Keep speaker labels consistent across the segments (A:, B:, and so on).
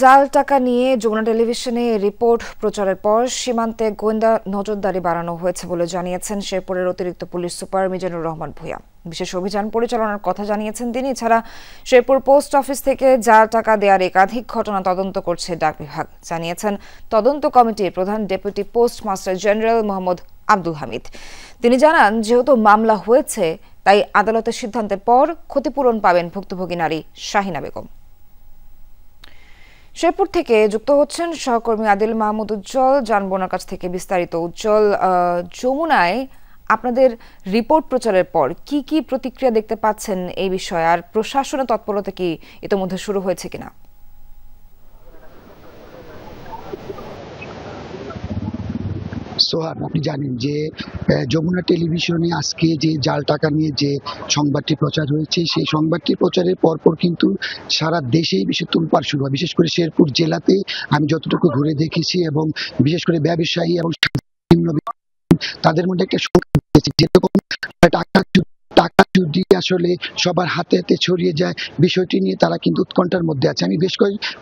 A: জাল টাকা নিয়ে যমুনা টেলিভিশনে রিপোর্ট প্রচারের পর সীমান্তে গোয়েন্দা নজরদারি বাড়ানো হয়েছে বলে জানিয়েছেন শেরপুরের অতিরিক্ত পুলিশ সুপার মিজানুর রহমান ভূঁইয়া। বিশেষ অভিযান পরিচালনার কথা জানিয়েছেন তিনি। এছাড়া শেরপুর পোস্ট অফিস থেকে জাল টাকা দেওয়ার একাধিক ঘটনা তদন্ত করছে ডাক বিভাগ, জানিয়েছেন তদন্ত কমিটির প্রধান deputy post master general Mohammad Abdul Hamid. তিনি জানান, যেহেতু মামলা হয়েছে তাই আদালতের সিদ্ধান্তের পর ক্ষতিপূরণ পাবেন ভুক্তভোগী নারী শাহিনা বেগম। শেরপুর থেকে যুক্ত হচ্ছেন সহকর্মী আদিল মাহমুদ উজ্জ্বল। জানবো ওনার কাছ থেকে বিস্তারিত। উজ্জ্বল, যমুনায় আপনাদের রিপোর্ট প্রচারের পর কি কি প্রতিক্রিয়া দেখতে পাচ্ছেন এই বিষয়ে, আর প্রশাসনের তৎপরতা কি ইতোমধ্যে শুরু হয়েছে কিনা?
B: সোহান, আপনি জানেন যে যমুনা টেলিভিশনে আজকে যে জাল টাকা নিয়ে যে সংবাদটি প্রচার হয়েছে, সেই সংবাদটি প্রচারের পরপর কিন্তু সারা দেশেই বেশি তোলপাড় শুরু হয়। বিশেষ করে শেরপুর জেলাতে আমি যতটুকু ঘুরে দেখেছি, এবং বিশেষ করে ব্যবসায়ী এবং তাদের মধ্যে একটা সংখ্যা যেরকম টাকা টাকা যদি আসলে সবার হাতে হাতে ছড়িয়ে যায়, বিষয়টি নিয়ে তারা কিন্তু উৎকণ্ঠার মধ্যে আছে। আমি বেশ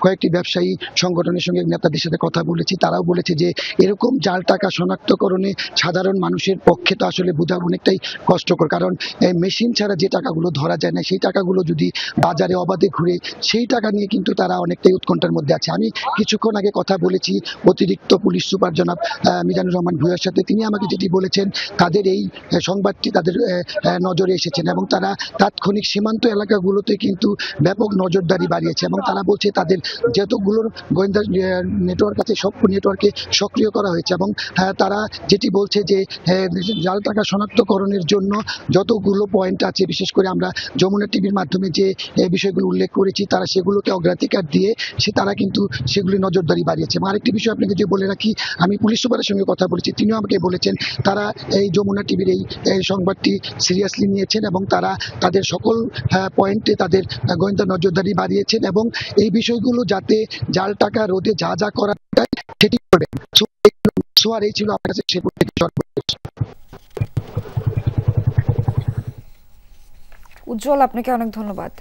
B: কয়েকটি ব্যবসায়ী সংগঠনের সঙ্গে নেতাদের সাথে কথা বলেছি, তারাও বলেছে যে এরকম জাল টাকা শনাক্তকরণে সাধারণ মানুষের পক্ষে তো আসলে বোঝা অনেকটাই কষ্টকর, কারণ মেশিন ছাড়া যে টাকাগুলো ধরা যায় না, সেই টাকাগুলো যদি বাজারে অবাধে ঘুরে, সেই টাকা নিয়ে কিন্তু তারা অনেকটাই উৎকণ্ঠার মধ্যে আছে। আমি কিছুক্ষণ আগে কথা বলেছি অতিরিক্ত পুলিশ সুপার জনাব মিজানুর রহমান ভূঁইয়ার সাথে। তিনি আমাকে যেটি বলেছেন, তাদের এই সংবাদটি তাদের নজরে এসেছেন এবং তারা তাৎক্ষণিক সীমান্ত এলাকাগুলোতে কিন্তু ব্যাপক নজরদারি বাড়িয়েছে, এবং তারা বলছে তাদের যতগুলোর গোয়েন্দা নেটওয়ার্ক আছে সব নেটওয়ার্কে সক্রিয় করা হয়েছে, এবং তারা যেটি বলছে যে জাল টাকা শনাক্তকরণের জন্য যতগুলো পয়েন্ট আছে, বিশেষ করে আমরা যমুনা টিভির মাধ্যমে যে বিষয়গুলো উল্লেখ করেছি, তারা সেগুলোকে অগ্রাধিকার দিয়ে তারা কিন্তু সেগুলি নজরদারি বাড়িয়েছে। এবং আরেকটি বিষয় আপনাকে যে বলে রাখি, আমি পুলিশ সুপারের সঙ্গে কথা বলেছি, তিনিও আমাকে বলেছেন তারা এই যমুনা টিভির এই সংবাদটি সিরিয়াসলি নিয়েছেন এবং তারা তাদের সকল পয়েন্টে তাদের গোয়েন্দা নজরদারি বাড়িয়েছেন, এবং এই বিষয়গুলো যাতে জাল টাকা রোধে যা যা করা যায় সেটি করবেন। সোয়ার এই ছিল আপনার কাছে শেরপুর থেকে
A: উজ্জ্বল, আপনাকে অনেক ধন্যবাদ।